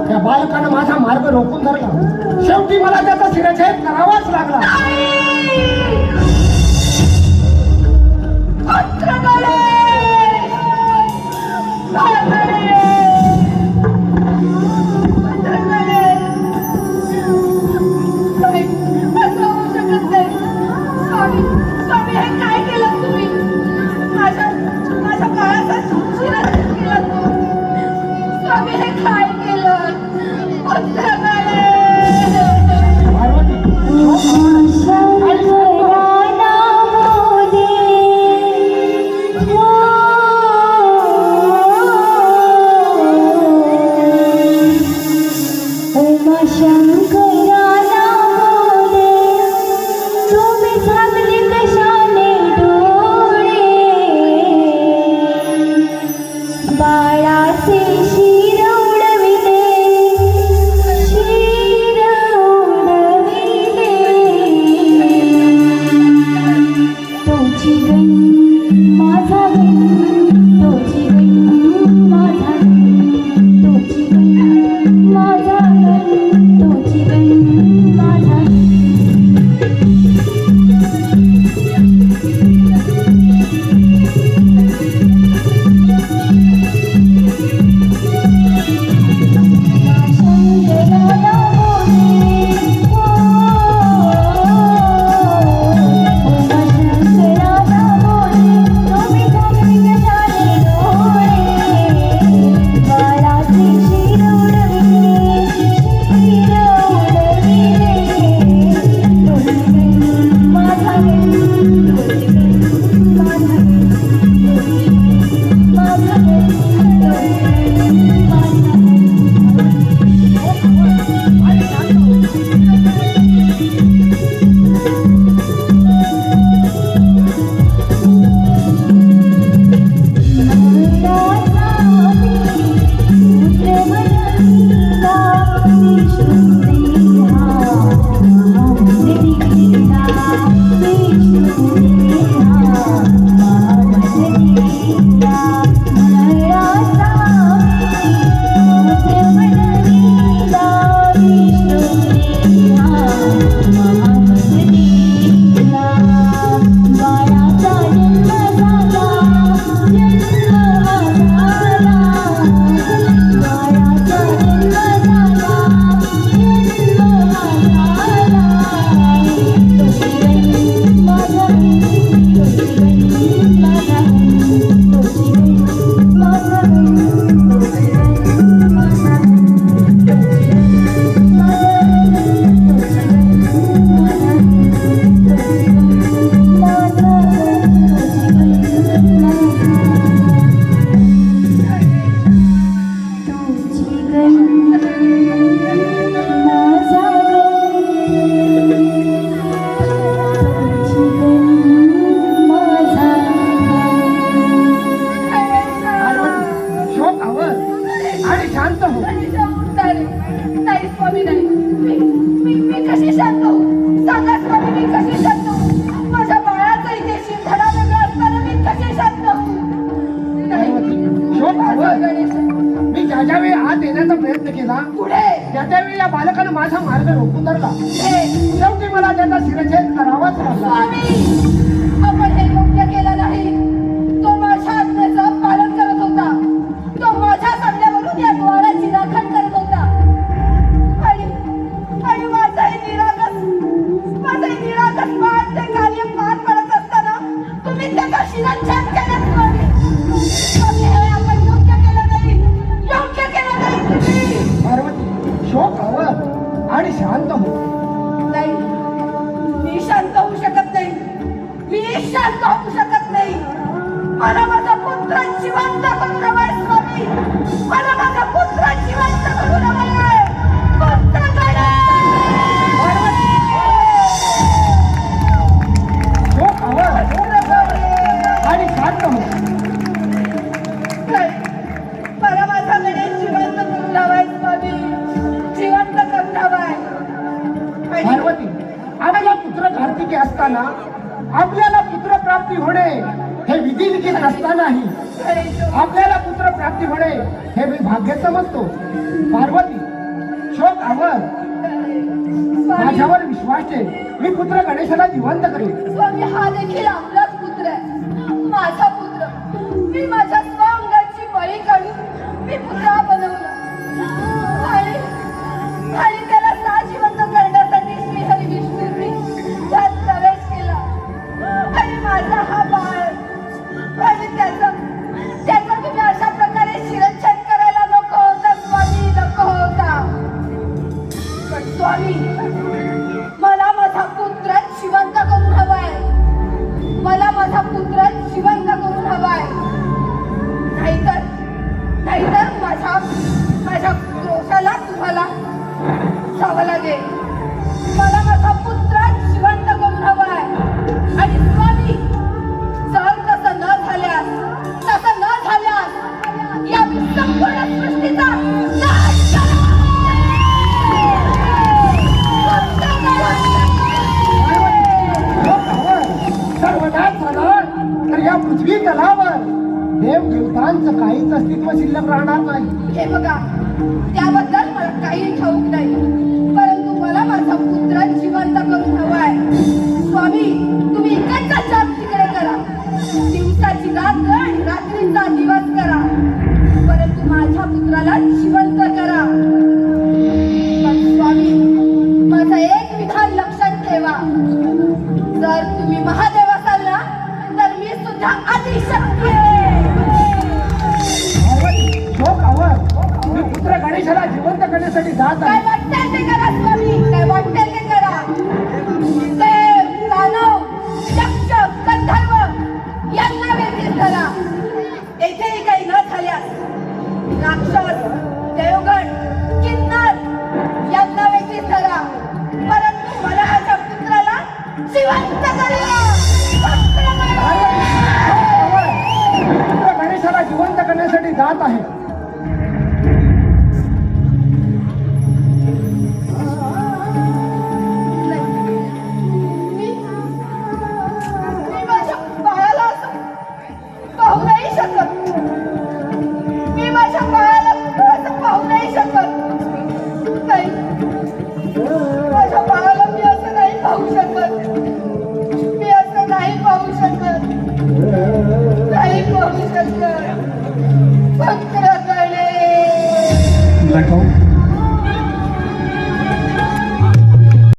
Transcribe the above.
त्या बालकानं माझा मार्ग रोखून धरला. शेवटी मला त्याचा शिरच्छेद करावाच लागला. मी ज्यावेळी आत येण्याचा प्रयत्न केला त्यावेळी या बालकानं माझा मार्ग रोखून धरला. शेवटी मला त्याचा शिरच्छेद करावाच लागला. आपण हे योग्य केलं नाही. तो माझ्या आज्ञेचं पालन करत होता. तो माझ्या सल्ल्यावरून या द्वाराची राखण करत होता आणि माझाही निरागस मान ते कार्य पार पडत असताना तुम्ही त्याचा शिरच्छेद केला. आपण योग्य केलं नाही तुम्ही. पार्वती शोक हवं आणि शांत हो. नाही, मी शांत होऊ शकत नाही. मला माझा पुत्र जिवंत करून हवाय स्वामी. मला माझा पुत्र जिवंत करून हवाय. शोक हवं आणि शांत हो. मला माझा गणेश जिवंत करून हवाय स्वामी. जिवंत करून हवाय. पार्वती आपला पुत्र कार्तिकी असताना आपल्याला पुत्र प्राप्ती होणे हे विधी लिखित असतानाही आपल्याला पुत्र प्राप्ती होणे हे मी भाग्य समजतो. पार्वती शोक आवर स्वामी माझ्यावर विश्वास ठेव. मी पुत्र गणेशाला जिवंत करेन. स्वामी हा देखील आपलाच पुत्र आहे, माझा पुत्र. मी माझ्या स्वांगाची बळी काढून मी पुतळा बनवला आणि त्याला साजिवंत करण्यासाठी श्रीहरी विष्णूंनी त्यात प्रवेश केला. आणि माझा हा बाळ आणि त्याचा तुम्ही अशा प्रकारे शिरच्छेद करायला नको होता स्वामी, नको होता. पण स्वामी मला माझा पुत्र जिवंत करून हवाय. मला माझा पुत्र जिवंत करून हवाय. नाहीतर माझ्या क्रोशाला तुम्हाला जावं लागेल. मला माझा पुत्र जिवंत करून हवाय. आणि स्वामी जर तसं न झाल्यास या संपूर्ण सृष्टीचा नाश करा. सर्वनाश झाला तर या पृथ्वी तलावर देव देवतांचं काहीच अस्तित्व शिल्लक राहणार नाही. हे बघा, त्याबद्दल मला काही ठाऊक नाही, परंतु मला माझा पुत्र जिवंत करून हवाय. स्वामी तुम्ही इकडचा जप तिकडे करा, दिवसाची रात्र आणि रात्रीचा दिवस करा, परंतु माझ्या पुत्राला जिवंत करा. पण स्वामी माझं एक विधान लक्षात ठेवा. जर तुम्ही महादेव असाल ना तर मी सुद्धा आदिशक्ती आहे. शोक आवर मी पुत्र गणेशाला जिवंत करण्यासाठी जात काय आहे. वाटतं ते करा स्वामी, काय वाटतं ते करा. देव, दानव, यक्ष, गंधर्व यांना वेगळीच धरा. येथेही काही न झाल्यास राक्षस, देवगण, किन्नर यांना वेगळीच धरा, परंतु मला माझ्या पुत्राला जिवंत करा. पुत्र गणेशाला जिवंत करण्यासाठी जात आहे.